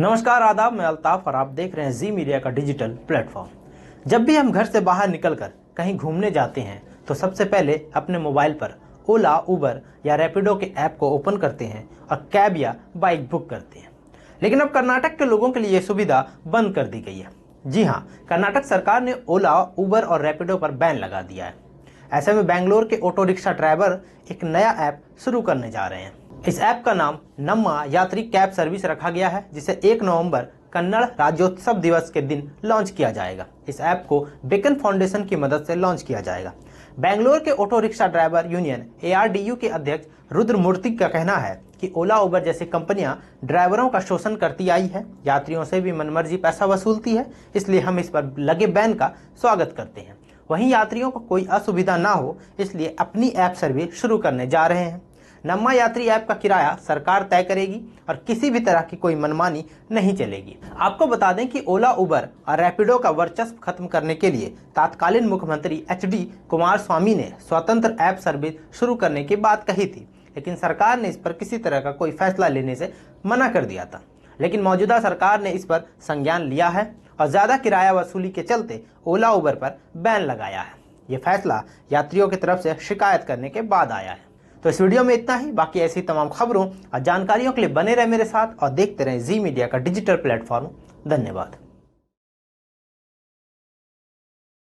नमस्कार, आदाब। मैं अल्ताफ और आप देख रहे हैं जी मीडिया का डिजिटल प्लेटफॉर्म। जब भी हम घर से बाहर निकलकर कहीं घूमने जाते हैं तो सबसे पहले अपने मोबाइल पर ओला, उबर या रैपिडो के ऐप को ओपन करते हैं और कैब या बाइक बुक करते हैं। लेकिन अब कर्नाटक के लोगों के लिए ये सुविधा बंद कर दी गई है। जी हाँ, कर्नाटक सरकार ने ओला, उबर और रैपिडो पर बैन लगा दिया है। ऐसे में बेंगलोर के ऑटो रिक्शा ड्राइवर एक नया ऐप शुरू करने जा रहे हैं। इस ऐप का नाम नम्मा यात्री कैब सर्विस रखा गया है, जिसे 1 नवंबर कन्नड़ राज्योत्सव दिवस के दिन लॉन्च किया जाएगा। इस ऐप को बेकन फाउंडेशन की मदद से लॉन्च किया जाएगा। बेंगलोर के auto rickshaw driver union ARDU के अध्यक्ष रुद्रमूर्ति का कहना है कि ओला, उबर जैसी कंपनियां ड्राइवरों का शोषण करती आई है, यात्रियों से भी मनमर्जी पैसा वसूलती है, इसलिए हम इस पर लगे बैन का स्वागत करते हैं। वहीं यात्रियों को कोई असुविधा ना हो, इसलिए अपनी ऐप सर्विस शुरू करने जा रहे हैं। नम्मा यात्री ऐप का किराया सरकार तय करेगी और किसी भी तरह की कोई मनमानी नहीं चलेगी। आपको बता दें कि ओला, उबर और रैपिडो का वर्चस्व खत्म करने के लिए तत्कालीन मुख्यमंत्री HD कुमारस्वामी ने स्वतंत्र ऐप सर्विस शुरू करने की बात कही थी, लेकिन सरकार ने इस पर किसी तरह का कोई फैसला लेने से मना कर दिया था। लेकिन मौजूदा सरकार ने इस पर संज्ञान लिया है और ज्यादा किराया वसूली के चलते ओला, उबर पर बैन लगाया है। ये फैसला यात्रियों की तरफ से शिकायत करने के बाद आया है। तो इस वीडियो में इतना ही। बाकी ऐसी तमाम खबरों और जानकारियों के लिए बने रहे मेरे साथ और देखते रहें जी मीडिया का डिजिटल प्लेटफॉर्म। धन्यवाद।